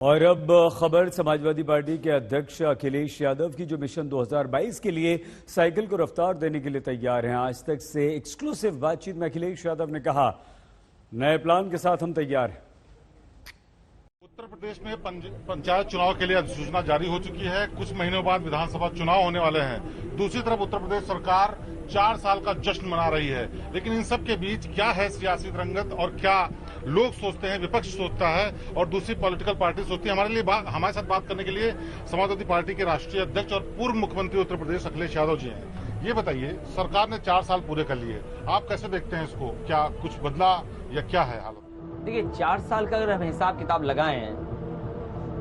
और अब खबर समाजवादी पार्टी के अध्यक्ष अखिलेश यादव की, जो मिशन 2022 के लिए साइकिल को रफ्तार देने के लिए तैयार हैं। आज तक से एक्सक्लूसिव बातचीत में अखिलेश यादव ने कहा, नए प्लान के साथ हम तैयार हैं। उत्तर प्रदेश में पंचायत चुनाव के लिए अधिसूचना जारी हो चुकी है। कुछ महीनों बाद विधानसभा चुनाव होने वाले हैं। दूसरी तरफ उत्तर प्रदेश सरकार 4 साल का जश्न मना रही है। लेकिन इन सब के बीच क्या है सियासी रंगत और क्या लोग सोचते हैं, विपक्ष सोचता है और दूसरी पॉलिटिकल पार्टी सोचती है। हमारे साथ बात करने के लिए समाजवादी पार्टी के राष्ट्रीय अध्यक्ष और पूर्व मुख्यमंत्री उत्तर प्रदेश अखिलेश यादव जी हैं। ये बताइए, सरकार ने 4 साल पूरे कर लिए, आप कैसे देखते हैं इसको? क्या कुछ बदला या क्या है हालत? देखिए, 4 साल का अगर हम हिसाब किताब लगाए हैं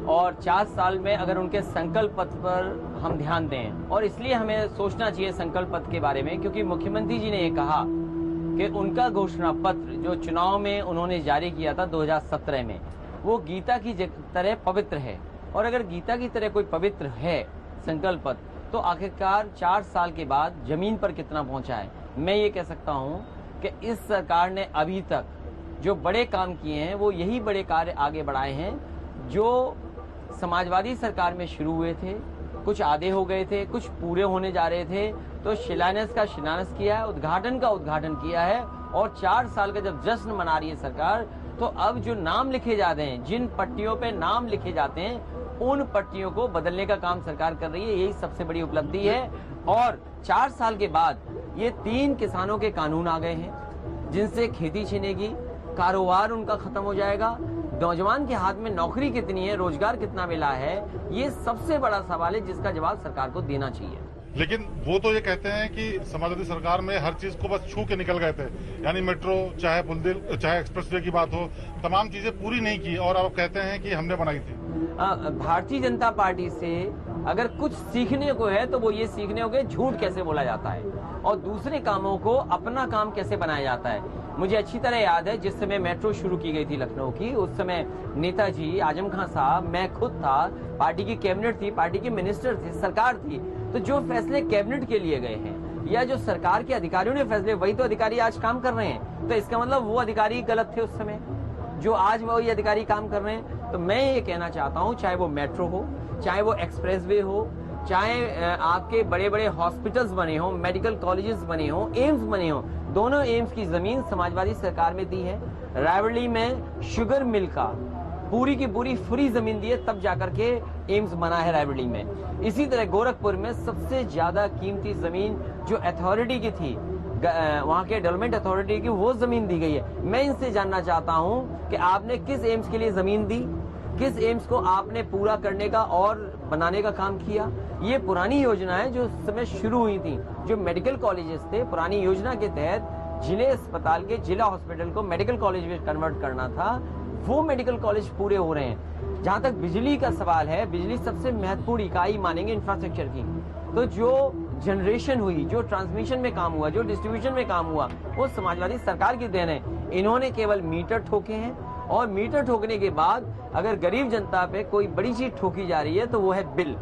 और 4 साल में अगर उनके संकल्प पत्र पर हम ध्यान दें, और इसलिए हमें सोचना चाहिए संकल्प पत्र के बारे में, क्योंकि मुख्यमंत्री जी ने ये कहा कि उनका घोषणा पत्र जो चुनाव में उन्होंने जारी किया था 2017 में, वो गीता की तरह पवित्र है। और अगर गीता की तरह कोई पवित्र है संकल्प पत्र, तो आखिरकार 4 साल के बाद जमीन पर कितना पहुंचा है। मैं ये कह सकता हूँ कि इस सरकार ने अभी तक जो बड़े काम किए हैं वो यही बड़े कार्य आगे बढ़ाए हैं जो समाजवादी सरकार में शुरू हुए थे। कुछ आधे हो गए थे, कुछ पूरे होने जा रहे थे, तो शिलान्यास का शिलान्यास किया है, उद्घाटन का उद्घाटन किया है। और 4 साल का जब जश्न मना रही है सरकार, तो अब जो नाम लिखे जाते हैं, जिन पट्टियों पे नाम लिखे जाते हैं, उन पट्टियों को बदलने का काम सरकार कर रही है। यही सबसे बड़ी उपलब्धि है। और 4 साल के बाद ये 3 किसानों के कानून आ गए हैं जिनसे खेती छिनेगी, कारोबार उनका खत्म हो जाएगा, नौजवान के हाथ में नौकरी कितनी है, रोजगार कितना मिला है, ये सबसे बड़ा सवाल है जिसका जवाब सरकार को देना चाहिए। लेकिन वो तो ये कहते हैं कि समाजवादी सरकार में हर चीज को बस छू के निकल गए थे, यानी मेट्रो चाहे पुलदिल चाहे एक्सप्रेसवे की बात हो, तमाम चीजें पूरी नहीं की और अब कहते हैं कि हमने बनाई थी। भारतीय जनता पार्टी से अगर कुछ सीखने को है तो वो ये सीखने हो गए झूठ कैसे बोला जाता है और दूसरे कामों को अपना काम कैसे बनाया जाता है। मुझे अच्छी तरह याद है जिस समय मेट्रो शुरू की गई थी लखनऊ की, उस समय नेताजी, आजम खान साहब, मैं खुद था, पार्टी की कैबिनेट थी, पार्टी के मिनिस्टर थे, सरकार थी। तो जो फैसले कैबिनेट के लिए गए हैं या जो सरकार के अधिकारियों ने फैसले, वही तो अधिकारी आज काम कर रहे हैं। तो इसका मतलब वो अधिकारी गलत थे उस समय, जो आज वही अधिकारी काम कर रहे हैं। तो मैं ये कहना चाहता हूँ, चाहे वो मेट्रो हो, चाहे वो एक्सप्रेसवे हो, चाहे आपके बड़े बड़े हॉस्पिटल्स बने हो, मेडिकल कॉलेजेस बने हो, एम्स बने हो, दोनों एम्स की जमीन समाजवादी सरकार में दी है। रायबरेली में शुगर मिल का पूरी की पूरी फ्री जमीन दी है, तब जाकर के एम्स बना है रायबरेली में। इसी तरह गोरखपुर में सबसे ज्यादा कीमती जमीन जो अथॉरिटी की थी, वहाँ के डेवलपमेंट अथॉरिटी की, वो जमीन दी गई है। मैं इनसे जानना चाहता हूँ कि आपने किस एम्स के लिए जमीन दी, किस एम्स को आपने पूरा करने का और बनाने का काम किया। ये पुरानी योजना है जो उस समय शुरू हुई थी, जो मेडिकल कॉलेजेस थे, पुरानी योजना के तहत जिले अस्पताल के जिला हॉस्पिटल को मेडिकल कॉलेज में कन्वर्ट करना था, वो मेडिकल कॉलेज पूरे हो रहे हैं। जहां तक बिजली का सवाल है, बिजली सबसे महत्वपूर्ण इकाई मानेंगे इंफ्रास्ट्रक्चर की। तो जो जनरेशन हुई, जो ट्रांसमिशन में काम हुआ, जो डिस्ट्रीब्यूशन में काम हुआ, वो समाजवादी सरकार की देन है। इन्होंने केवल मीटर ठोके हैं और मीटर ठोकने के बाद अगर गरीब जनता पे कोई बड़ी चीज ठोकी जा रही है तो वो है बिल।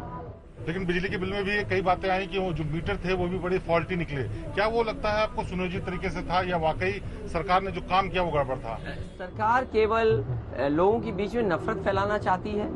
लेकिन बिजली के बिल में भी कई बातें आई कि वो जो मीटर थे वो भी बड़े फॉल्टी निकले। क्या वो लगता है आपको सुनियोजित तरीके से था या वाकई सरकार ने जो काम किया वो गड़बड़ था? सरकार केवल लोगों के बीच में नफरत फैलाना चाहती है,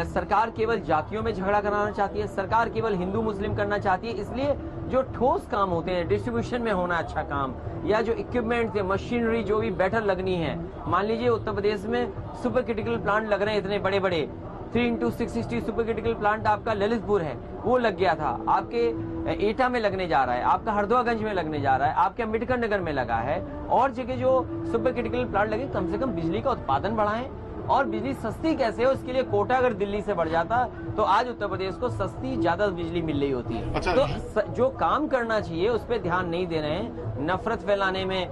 सरकार केवल जातियों में झगड़ा कराना चाहती है, सरकार केवल हिंदू मुस्लिम करना चाहती है। इसलिए जो ठोस काम होते हैं, डिस्ट्रीब्यूशन में होना अच्छा काम, या जो इक्विपमेंट थे, मशीनरी जो भी बेटर लगनी है, मान लीजिए उत्तर प्रदेश में सुपर क्रिटिकल प्लांट लग रहे हैं इतने बड़े बड़े, 3x660 सुपर क्रिटिकल प्लांट आपका ललितपुर है, वो लग गया था, आपके एटा में लगने जा रहा है, आपका हरदोआगंज में लगने जा रहा है, आपके अम्बेडकर नगर में लगा है, और जगह जो सुपर क्रिटिकल प्लांट लगे। कम से कम बिजली का उत्पादन बढ़ाएं। और बिजली सस्ती कैसे हो, उसके लिए कोटा अगर दिल्ली से बढ़ जाता तो आज उत्तर प्रदेश को सस्ती ज्यादा बिजली मिल रही होती है। अच्छा, तो जो काम करना चाहिए उस पर ध्यान नहीं दे रहे हैं। नफरत फैलाने में,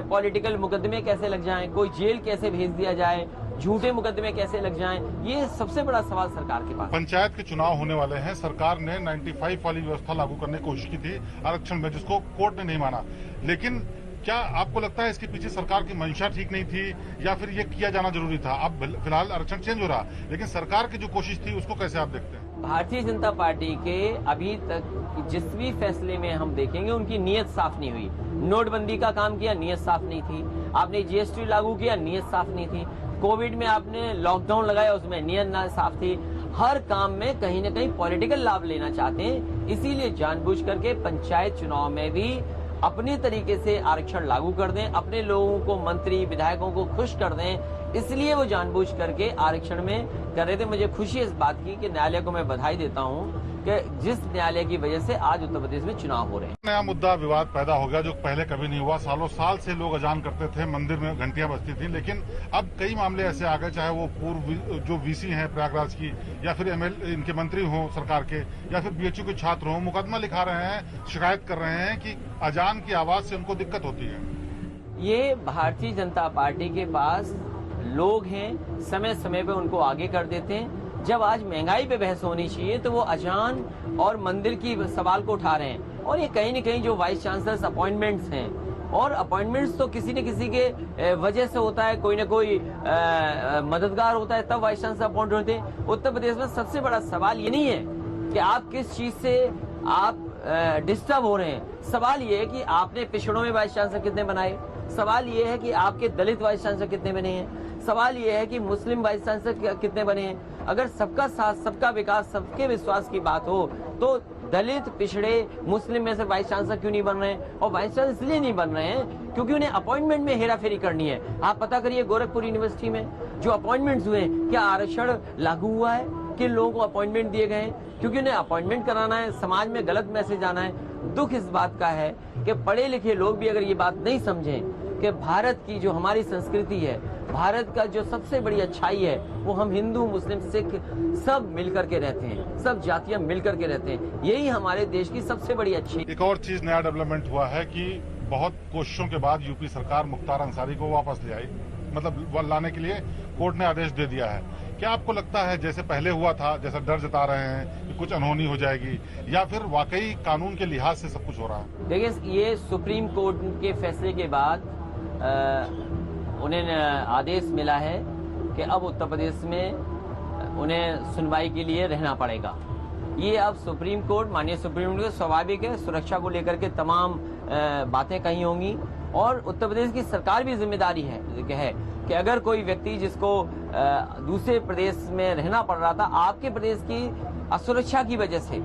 पॉलिटिकल मुकदमे कैसे लग जाएं, कोई जेल कैसे भेज दिया जाए, झूठे मुकदमे कैसे लग जाएं, ये सबसे बड़ा सवाल सरकार के पास। पंचायत के चुनाव होने वाले हैं, सरकार ने 95 वाली व्यवस्था लागू करने की कोशिश की थी आरक्षण में, जिसको कोर्ट ने नहीं माना। लेकिन क्या आपको लगता है इसके पीछे सरकार की मंशा ठीक नहीं थी या फिर ये किया जाना जरूरी था? अब फिलहाल आरक्षण चेंज हो रहा, लेकिन सरकार की जो कोशिश थी उसको कैसे आप देखते हैं? भारतीय जनता पार्टी के अभी तक जिस भी फैसले में हम देखेंगे उनकी नीयत साफ नहीं हुई। नोटबंदी का काम किया, नीयत साफ नहीं थी। आपने जीएसटी लागू किया, नीयत साफ नहीं थी। कोविड में आपने लॉकडाउन लगाया, उसमें नियत ना साफ थी। हर काम में कहीं ना कहीं पॉलिटिकल लाभ लेना चाहते हैं, इसीलिए जानबूझ करके पंचायत चुनाव में भी अपने तरीके से आरक्षण लागू कर दें, अपने लोगों को, मंत्री विधायकों को खुश कर दें, इसलिए वो जानबूझ करके आरक्षण में कर रहे थे। मुझे खुशी इस बात की कि न्यायालय को मैं बधाई देता हूं कि जिस न्यायालय की वजह से आज उत्तर प्रदेश में चुनाव हो रहे हैं। नया मुद्दा विवाद पैदा हो गया जो पहले कभी नहीं हुआ। सालों साल से लोग अजान करते थे, मंदिर में घंटियां बजती थी, लेकिन अब कई मामले ऐसे आ गए, चाहे वो पूर्व जो वीसी हैं प्रयागराज की, या फिर इनके मंत्री हों सरकार के, या फिर बीएचयू के छात्र हों, मुकदमा लिखा रहे हैं, शिकायत कर रहे हैं कि अजान की आवाज से उनको दिक्कत होती है। ये भारतीय जनता पार्टी के पास लोग हैं, समय समय पे उनको आगे कर देते हैं। जब आज महंगाई पे बहस होनी चाहिए तो वो अजान और मंदिर की सवाल को उठा रहे हैं। और ये कहीं न कहीं जो वाइस चांसलर्स अपॉइंटमेंट्स हैं, और अपॉइंटमेंट्स तो किसी न किसी के वजह से होता है, कोई न कोई मददगार होता है तब वाइस चांसलर अपॉइंट होते हैं। उत्तर प्रदेश में सबसे बड़ा सवाल ये नहीं है कि आप किस चीज से आप डिस्टर्ब हो रहे हैं, सवाल ये है कि आपने पिछड़ों में वाइस चांसलर कितने बनाए, सवाल ये है कि आपके दलित वाइस चांसलर कितने बने हैं, सवाल ये है कि मुस्लिम वाइस चांसलर कितने बने हैं। अगर सबका साथ, सबका विकास, सबके विश्वास की बात हो तो दलित, पिछड़े, मुस्लिम में से वाइस चांसलर क्यों नहीं बन रहे हैं? और वाइस चांसलर इसलिए नहीं बन रहे हैं क्योंकि उन्हें अपॉइंटमेंट में हेराफेरी करनी है। आप पता करिए गोरखपुर यूनिवर्सिटी में जो अपॉइंटमेंट्स हुए, क्या आरक्षण लागू हुआ है? किन लोगों को अपॉइंटमेंट दिए गए हैं? क्योंकि उन्हें अपॉइंटमेंट कराना है, समाज में गलत मैसेज आना है। दुख इस बात का है कि पढ़े लिखे लोग भी अगर ये बात नहीं समझें कि भारत की जो हमारी संस्कृति है, भारत का जो सबसे बड़ी अच्छाई है, वो हम हिंदू, मुस्लिम, सिख सब मिलकर के रहते हैं, सब जातियां मिलकर के रहते हैं, यही हमारे देश की सबसे बड़ी अच्छी। एक और चीज नया डेवलपमेंट हुआ है कि बहुत कोशिशों के बाद यूपी सरकार मुख्तार अंसारी को वापस ले आई, मतलब लाने के लिए कोर्ट ने आदेश दे दिया है। क्या आपको लगता है जैसे पहले हुआ था, जैसा डर जता रहे हैं कि कुछ अनहोनी हो जाएगी, या फिर वाकई कानून के लिहाज से सब कुछ हो रहा है? देखिए, ये सुप्रीम कोर्ट के फैसले के बाद उन्हें आदेश मिला है कि अब उत्तर प्रदेश में उन्हें सुनवाई के लिए रहना पड़ेगा। ये अब सुप्रीम कोर्ट, माननीय सुप्रीम कोर्ट, स्वाभाविक है, सुरक्षा को लेकर के तमाम बातें कही होंगी, और उत्तर प्रदेश की सरकार भी जिम्मेदारी है कि अगर कोई व्यक्ति जिसको दूसरे प्रदेश में रहना पड़ रहा था आपके प्रदेश की असुरक्षा की वजह से,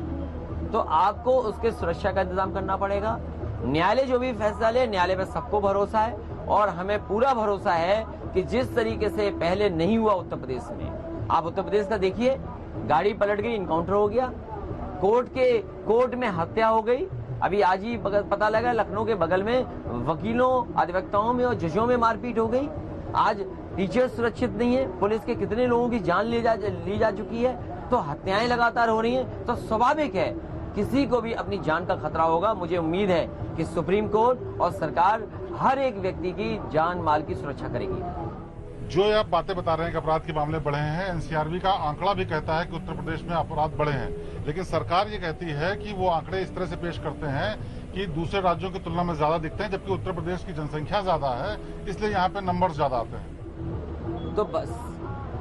तो आपको उसके सुरक्षा का इंतजाम करना पड़ेगा। न्यायालय जो भी फैसला ले, न्यायालय पर सबको भरोसा है, और हमें पूरा भरोसा है कि जिस तरीके से पहले नहीं हुआ उत्तर प्रदेश में। आप उत्तर प्रदेश का देखिए, गाड़ी पलट गई, इनकाउंटर हो गया, कोर्ट में हत्या हो गई। अभी आज ही पता लगा लखनऊ के बगल में वकीलों, अधिवक्ताओं में और जजों में मारपीट हो गई। आज टीचर सुरक्षित नहीं है, पुलिस के कितने लोगों की जान ली जा चुकी है, तो हत्याएं लगातार हो रही हैं। तो स्वाभाविक है किसी को भी अपनी जान का खतरा होगा। मुझे उम्मीद है कि सुप्रीम कोर्ट और सरकार हर एक व्यक्ति की जान माल की सुरक्षा करेगी। जो आप बातें बता रहे हैं कि अपराध के मामले बढ़े हैं, एनसीआरबी का आंकड़ा भी कहता है कि उत्तर प्रदेश में अपराध बढ़े हैं, लेकिन सरकार ये कहती है कि वो आंकड़े इस तरह से पेश करते हैं कि दूसरे राज्यों की तुलना में ज्यादा दिखते हैं, जबकि उत्तर प्रदेश की जनसंख्या ज्यादा है, इसलिए यहाँ पे नंबर्स ज्यादा आते हैं। तो बस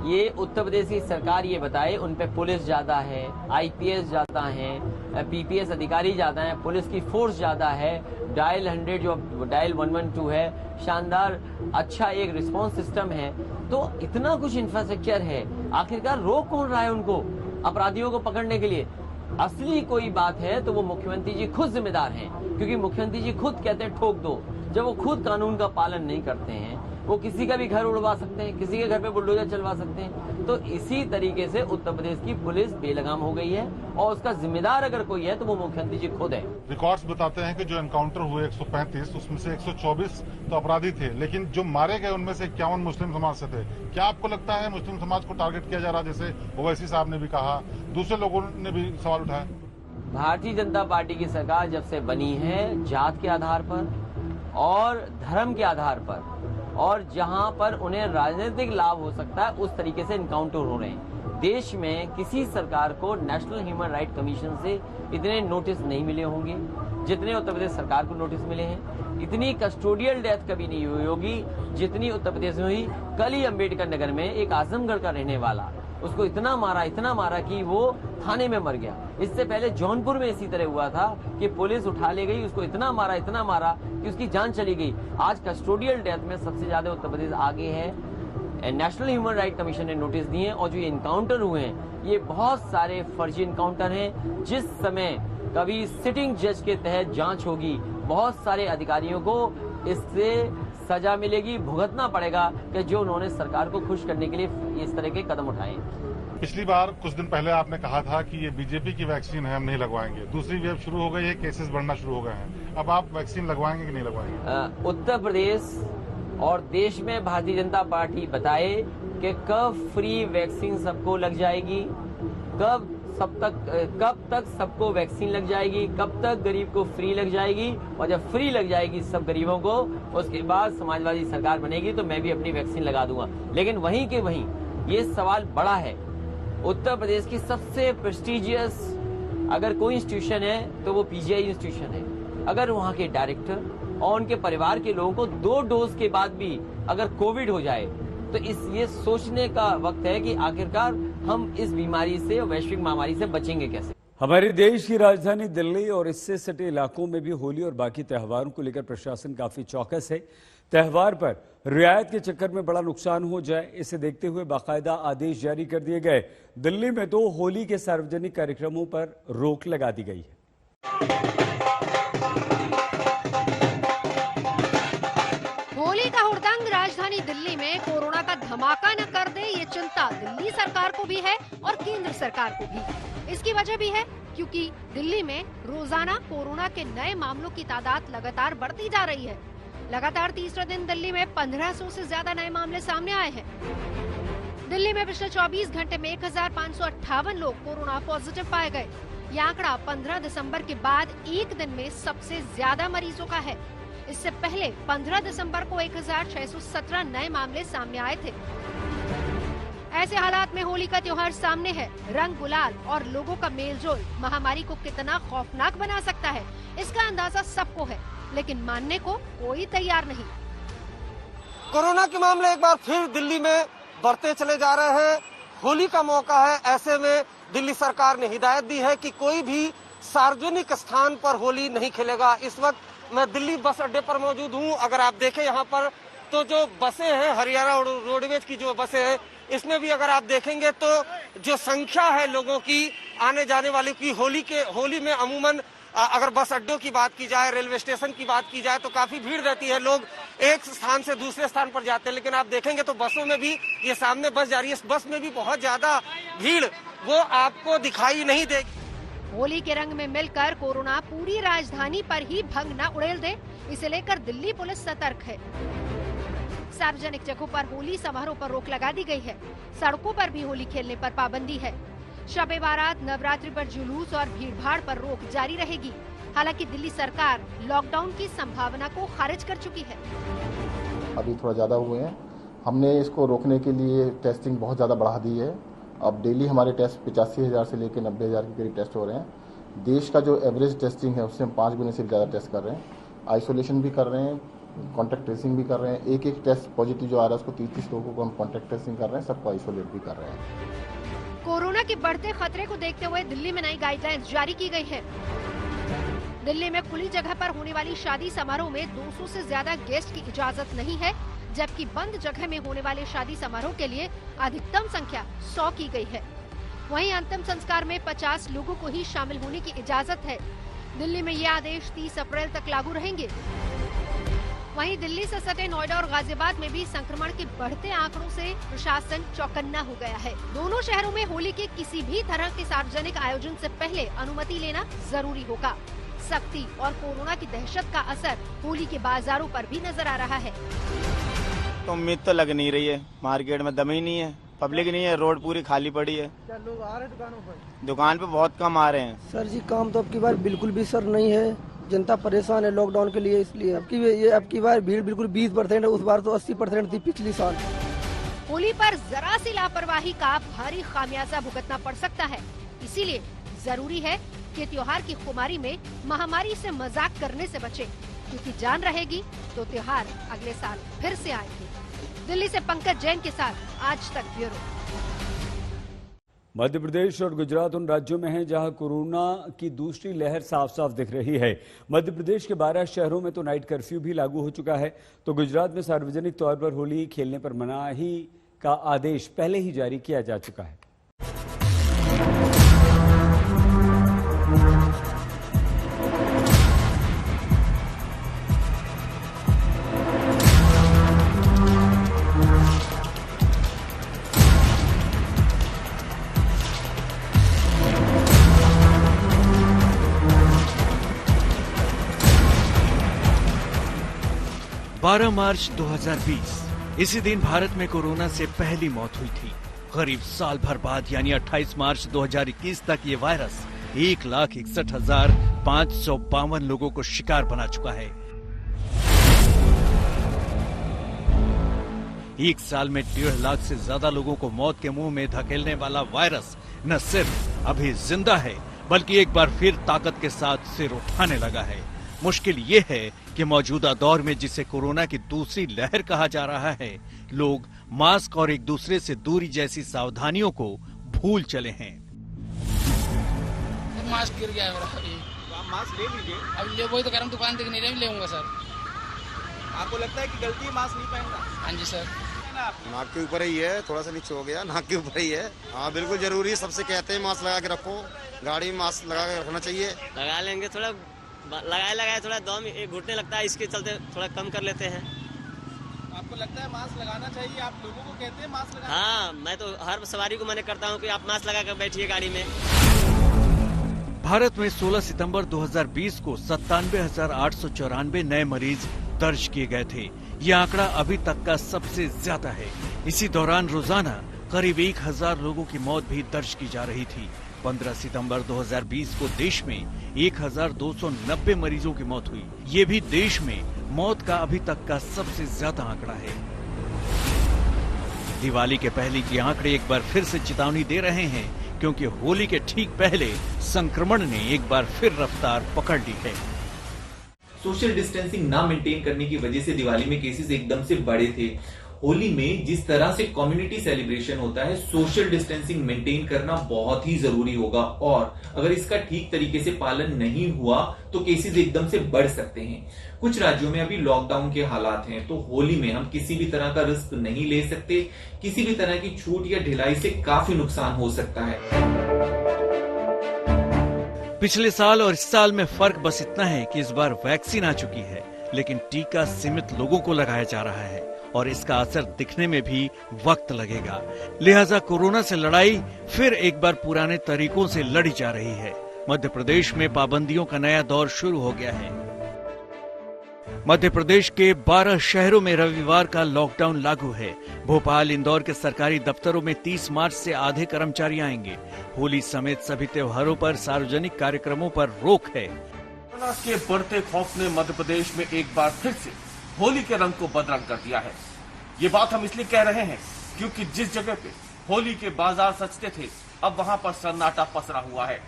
ये उत्तर प्रदेश की सरकार ये बताए, उन पे पुलिस ज्यादा है, आईपीएस ज्यादा है, पीपीएस अधिकारी ज्यादा है, पुलिस की फोर्स ज्यादा है, डायल 100 जो डायल 112 है, शानदार अच्छा एक रिस्पांस सिस्टम है, तो इतना कुछ इंफ्रास्ट्रक्चर है, आखिरकार रोक कौन रहा है उनको अपराधियों को पकड़ने के लिए? असली कोई बात है तो वो मुख्यमंत्री जी खुद जिम्मेदार हैं, क्योंकि मुख्यमंत्री जी खुद कहते हैं ठोक दो। जब वो खुद कानून का पालन नहीं करते हैं, वो किसी का भी घर उड़वा सकते हैं, किसी के घर पे बुलडोजर चलवा सकते हैं। तो इसी तरीके से उत्तर प्रदेश की पुलिस बेलगाम हो गई है, और उसका जिम्मेदार अगर कोई है तो वो मुख्यमंत्री जी खुद है। रिकॉर्ड्स बताते हैं कि जो एनकाउंटर हुए 135, उसमें से 124 तो अपराधी थे, लेकिन जो मारे गए उनमें से 51 मुस्लिम समाज से थे। क्या आपको लगता है मुस्लिम समाज को टारगेट किया जा रहा, जैसे ओवैसी साहब ने भी कहा, दूसरे लोगों ने भी सवाल उठाया? भारतीय जनता पार्टी की सरकार जब से बनी है, जात के आधार पर और धर्म के आधार पर, और जहां पर उन्हें राजनीतिक लाभ हो सकता है उस तरीके से इनकाउंटर हो रहे हैं। देश में किसी सरकार को नेशनल ह्यूमन राइट कमीशन से इतने नोटिस नहीं मिले होंगे जितने उत्तर प्रदेश सरकार को नोटिस मिले हैं। इतनी कस्टोडियल डेथ कभी नहीं हुई होगी जितनी उत्तर प्रदेश में हुई। कल ही अम्बेडकर नगर में एक आजमगढ़ का रहने वाला, उसको इतना मारा कि वो थाने में मर गया। इससे पहले जौनपुर में इसी तरह हुआ था कि पुलिस उठा ले गई, उसको इतना मारा कि उसकी जान चली गई। आज कस्टोडियल डेथ में सबसे ज्यादा उत्तर प्रदेश आगे है। नेशनल ह्यूमन राइट कमीशन ने नोटिस दिए हैं और जो ये इनकाउंटर हुए हैं ये बहुत सारे फर्जी इनकाउंटर हैं। जिस समय कभी सिटिंग जज के तहत जांच होगी, बहुत सारे अधिकारियों को इससे सजा मिलेगी, भुगतना पड़ेगा कि जो उन्होंने सरकार को खुश करने के लिए इस तरह के कदम उठाए। पिछली बार कुछ दिन पहले आपने कहा था कि ये बीजेपी की वैक्सीन है, हम नहीं लगवाएंगे। दूसरी वेव शुरू हो गई है, केसेस बढ़ना शुरू हो गए हैं। अब आप वैक्सीन लगवाएंगे कि नहीं लगवाएंगे? उत्तर प्रदेश और देश में भारतीय जनता पार्टी बताए कि कब फ्री वैक्सीन सबको लग जाएगी, कब तक सबको वैक्सीन लग जाएगी, कब तक गरीब को फ्री लग जाएगी, और जब फ्री लग जाएगी सब गरीबों को, उसके बाद समाजवादी सरकार बनेगी तो मैं भी अपनी वैक्सीन लगा दूंगा। लेकिन वहीं के वहीं ये सवाल बड़ा है। उत्तर प्रदेश की सबसे प्रेस्टिजियस अगर कोई इंस्टीट्यूशन है तो वो पीजीआई इंस्टीट्यूशन है। अगर वहाँ के डायरेक्टर और उनके परिवार के लोगों को 2 डोज के बाद भी अगर कोविड हो जाए तो ये सोचने का वक्त है कि आखिरकार हम इस बीमारी से, वैश्विक महामारी से बचेंगे कैसे। हमारे देश की राजधानी दिल्ली और इससे सटे इलाकों में भी होली और बाकी त्योहारों को लेकर प्रशासन काफी चौकस है। त्योहार पर रियायत के चक्कर में बड़ा नुकसान हो जाए, इसे देखते हुए बाकायदा आदेश जारी कर दिए गए। दिल्ली में तो होली के सार्वजनिक कार्यक्रमों पर रोक लगा दी गई है। होली का हुड़दंग राजधानी दिल्ली में कोरोना का धमाका न कर दे, ये चिंता दिल्ली सरकार को भी है और केंद्र सरकार को भी। इसकी वजह भी है क्योंकि दिल्ली में रोजाना कोरोना के नए मामलों की तादाद लगातार बढ़ती जा रही है। लगातार तीसरे दिन दिल्ली में 1500 से ज्यादा नए मामले सामने आए हैं। दिल्ली में पिछले 24 घंटे में 1558 लोग कोरोना पॉजिटिव पाए गए। ये आंकड़ा 15 दिसंबर के बाद एक दिन में सबसे ज्यादा मरीजों का है। इससे पहले 15 दिसंबर को 1617 नए मामले सामने आए थे। ऐसे हालात में होली का त्योहार सामने है। रंग गुलाल और लोगों का मेलजोल महामारी को कितना खौफनाक बना सकता है, इसका अंदाजा सबको है, लेकिन मानने को कोई तैयार नहीं। कोरोना के मामले एक बार फिर दिल्ली में बढ़ते चले जा रहे हैं। होली का मौका है, ऐसे में दिल्ली सरकार ने हिदायत दी है कि कोई भी सार्वजनिक स्थान पर होली नहीं खेलेगा। इस वक्त मैं दिल्ली बस अड्डे पर मौजूद हूं। अगर आप देखें यहाँ पर तो जो बसें हैं, हरियाणा रोडवेज की जो बसें हैं, इसमें भी अगर आप देखेंगे तो जो संख्या है लोगों की आने जाने वाली की होली में अमूमन अगर बस अड्डों की बात की जाए, रेलवे स्टेशन की बात की जाए तो काफी भीड़ रहती है। लोग एक स्थान से दूसरे स्थान पर जाते हैं, लेकिन आप देखेंगे तो बसों में भी, ये सामने बस जा रही है, इस बस में भी बहुत ज्यादा भीड़ वो आपको दिखाई नहीं देगी। होली के रंग में मिलकर कोरोना पूरी राजधानी पर ही भंग न उड़ेल दे, इसे लेकर दिल्ली पुलिस सतर्क है। सार्वजनिक जगहों पर होली समारोह पर रोक लगा दी गई है। सड़कों पर भी होली खेलने पर पाबंदी है। शब-ए बारात, नवरात्रि पर जुलूस और भीड़भाड़ पर रोक जारी रहेगी। हालांकि दिल्ली सरकार लॉकडाउन की संभावना को खारिज कर चुकी है। अभी थोड़ा ज्यादा हुए हैं, हमने इसको रोकने के लिए टेस्टिंग बहुत ज्यादा बढ़ा दी है। अब डेली हमारे टेस्ट 85,000 से लेकर 90,000 के करीब टेस्ट हो रहे हैं। देश का जो एवरेज टेस्टिंग है उससे हम 5 गुने से ज्यादा टेस्ट कर रहे हैं। आइसोलेशन भी कर रहे हैं, कॉन्टैक्ट ट्रेसिंग भी कर रहे हैं। एक टेस्ट पॉजिटिव जो आ रहा है उसको 30 लोगों को हम कॉन्टैक्ट ट्रेसिंग कर रहे हैं, सबको आइसोलेट भी कर रहे हैं। कोरोना के बढ़ते खतरे को देखते हुए दिल्ली में नई गाइडलाइंस जारी की गई है। दिल्ली में खुली जगह पर होने वाली शादी समारोह में 200 से ज्यादा गेस्ट की इजाजत नहीं है, जबकि बंद जगह में होने वाले शादी समारोह के लिए अधिकतम संख्या 100 की गई है। वहीं अंतिम संस्कार में 50 लोगों को ही शामिल होने की इजाजत है। दिल्ली में ये आदेश 30 अप्रैल तक लागू रहेंगे। वहीं दिल्ली से सटे नोएडा और गाजियाबाद में भी संक्रमण के बढ़ते आंकड़ों से प्रशासन चौकन्ना हो गया है। दोनों शहरों में होली के किसी भी तरह के सार्वजनिक आयोजन से पहले अनुमति लेना जरूरी होगा। सख्ती और कोरोना की दहशत का असर होली के बाजारों पर भी नजर आ रहा है। तो उम्मीद तो लग नहीं रही है, मार्केट में दम ही नहीं है, पब्लिक नहीं है, रोड पूरी खाली पड़ी है। क्या लोग आ रहे हैं दुकानों पर? दुकान पे बहुत कम आ रहे हैं। सर जी काम तो अब की बार बिल्कुल भी सर नहीं है, जनता परेशान है लॉकडाउन के लिए, इसलिए अब की बार भीड़ बिल्कुल 20% है, उस बार तो 80% थी पिछली साल। होली पर जरा सी लापरवाही का भारी खामियाजा भुगतना पड़ सकता है। इसीलिए जरूरी है कि त्योहार की खुमारी में महामारी से मजाक करने से बचे, क्योंकि जान रहेगी तो त्योहार अगले साल फिर से आएंगे। दिल्ली से पंकज जैन के साथ आज तक ब्यूरो। मध्य प्रदेश और गुजरात उन राज्यों में हैं जहां कोरोना की दूसरी लहर साफ साफ दिख रही है। मध्य प्रदेश के 12 शहरों में तो नाइट कर्फ्यू भी लागू हो चुका है, तो गुजरात में सार्वजनिक तौर पर होली खेलने पर मनाही का आदेश पहले ही जारी किया जा चुका है। बारह मार्च 2020 इसी दिन भारत में कोरोना से पहली मौत हुई थी। करीब साल भर बाद यानी 28 मार्च 2021 तक ये वायरस 1,61,552 लोगों को शिकार बना चुका है। एक साल में 1.5 लाख से ज्यादा लोगों को मौत के मुंह में धकेलने वाला वायरस न सिर्फ अभी जिंदा है बल्कि एक बार फिर ताकत के साथ सिर उठाने लगा है। मुश्किल ये है कि मौजूदा दौर में जिसे कोरोना की दूसरी लहर कहा जा रहा है, लोग मास्क और एक दूसरे से दूरी जैसी सावधानियों को भूल चले हैं। मास्क गिर गया है मेरा। तो आप मास्क ले लीजिए। अब ले वही तो कह रहा हूँ, दुकान दिख नहीं रही, लेऊंगा सर। आपको लगता है कि गलती है मास्क नहीं पहनना? हाँ जी सर। नाक के ऊपर ही है, थोड़ा सा नीचे हो गया, नाक के ऊपर ही है। हाँ बिल्कुल जरूरी है, सबसे कहते हैं मास्क लगा के रखो, गाड़ी में मास्क लगा के रखना चाहिए। लगा लेंगे, थोड़ा लगाए थोड़ा दम घुटने लगता है, इसके चलते थोड़ा कम कर लेते हैं। आपको लगता है मास्क लगाना चाहिए? आप लोगों को कहते हैं मास्क लगाना? हाँ, मैं तो हर सवारी को मना करता हूँ कि आप मास्क लगा कर बैठिए गाड़ी में। भारत में 16 सितंबर 2020 को 97,894 नए मरीज दर्ज किए गए थे। ये आंकड़ा अभी तक का सबसे ज्यादा है। इसी दौरान रोजाना करीब 1,000 लोगों की मौत भी दर्ज की जा रही थी। 15 सितंबर 2020 को देश में 1,290 मरीजों की मौत हुई। ये भी देश में मौत का अभी तक का सबसे ज्यादा आंकड़ा है। दिवाली के पहले के आंकड़े एक बार फिर से चेतावनी दे रहे हैं, क्योंकि होली के ठीक पहले संक्रमण ने एक बार फिर रफ्तार पकड़ ली है। सोशल डिस्टेंसिंग ना मेंटेन करने की वजह से दिवाली में केसेस एकदम से बढ़े थे। होली में जिस तरह से कम्युनिटी सेलिब्रेशन होता है, सोशल डिस्टेंसिंग मेंटेन करना बहुत ही जरूरी होगा और अगर इसका ठीक तरीके से पालन नहीं हुआ तो केसेस एकदम से बढ़ सकते हैं। कुछ राज्यों में अभी लॉकडाउन के हालात हैं, तो होली में हम किसी भी तरह का रिस्क नहीं ले सकते। किसी भी तरह की छूट या ढिलाई से काफी नुकसान हो सकता है। पिछले साल और इस साल में फर्क बस इतना है कि इस बार वैक्सीन आ चुकी है, लेकिन टीका सीमित लोगों को लगाया जा रहा है और इसका असर दिखने में भी वक्त लगेगा। लिहाजा कोरोना से लड़ाई फिर एक बार पुराने तरीकों से लड़ी जा रही है। मध्य प्रदेश में पाबंदियों का नया दौर शुरू हो गया है। मध्य प्रदेश के 12 शहरों में रविवार का लॉकडाउन लागू है। भोपाल, इंदौर के सरकारी दफ्तरों में 30 मार्च से आधे कर्मचारी आएंगे। होली समेत सभी त्योहारों पर सार्वजनिक कार्यक्रमों पर रोक है। कोरोना के बढ़ते खौफ ने मध्य प्रदेश में एक बार फिर से होली के रंग को बदरंग कर दिया है। ये बात हम इसलिए कह रहे हैं क्योंकि जिस जगह पे होली के बाजार सजते थे, अब वहां पर सन्नाटा पसरा हुआ है।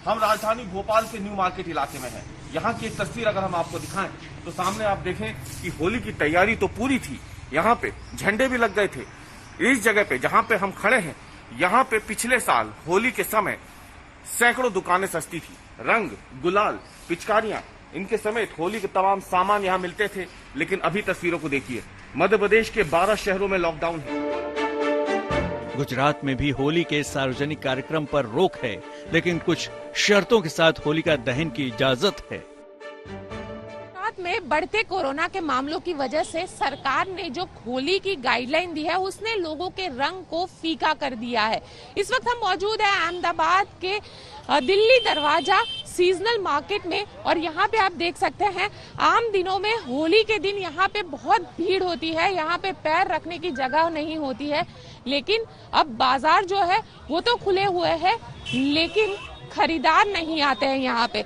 हम राजधानी भोपाल के न्यू मार्केट इलाके में हैं। यहाँ की एक तस्वीर अगर हम आपको दिखाएं तो सामने आप देखें कि होली की तैयारी तो पूरी थी। यहाँ पे झंडे भी लग गए थे। इस जगह पे जहाँ पे हम खड़े हैं, यहाँ पे पिछले साल होली के समय सैकड़ों दुकानें सस्ती थी। रंग, गुलाल, पिचकारियां, इनके समेत होली के तमाम सामान यहाँ मिलते थे। लेकिन अभी तस्वीरों को देखिए, मध्य प्रदेश के 12 शहरों में लॉकडाउन है। गुजरात में भी होली के सार्वजनिक कार्यक्रम पर रोक है, लेकिन कुछ शर्तों के साथ होलिका दहन की इजाजत है। गुजरात में बढ़ते कोरोना के मामलों की वजह से सरकार ने जो होली की गाइडलाइन दी है, उसने लोगों के रंग को फीका कर दिया है। इस वक्त हम मौजूद है अहमदाबाद के दिल्ली दरवाजा सीजनल मार्केट में और यहाँ पे आप देख सकते हैं आम दिनों में होली के दिन यहाँ पे बहुत भीड़ होती है। यहाँ पे पैर रखने की जगह नहीं होती है, लेकिन अब बाजार जो है वो तो खुले हुए हैं, लेकिन खरीदार नहीं आते हैं यहाँ पे।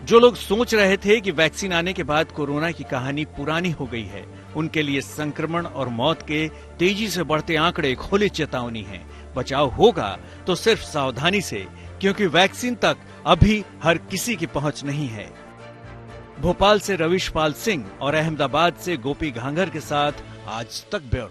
जो लोग सोच रहे थे कि वैक्सीन आने के बाद कोरोना की कहानी पुरानी हो गई है, उनके लिए संक्रमण और मौत के तेजी से बढ़ते आंकड़े खुली चेतावनी है। बचाव होगा तो सिर्फ सावधानी से, क्योंकि वैक्सीन तक अभी हर किसी की पहुंच नहीं है। भोपाल से रविश पाल सिंह और अहमदाबाद से गोपी घांगर के साथ आज तक ब्यूरो।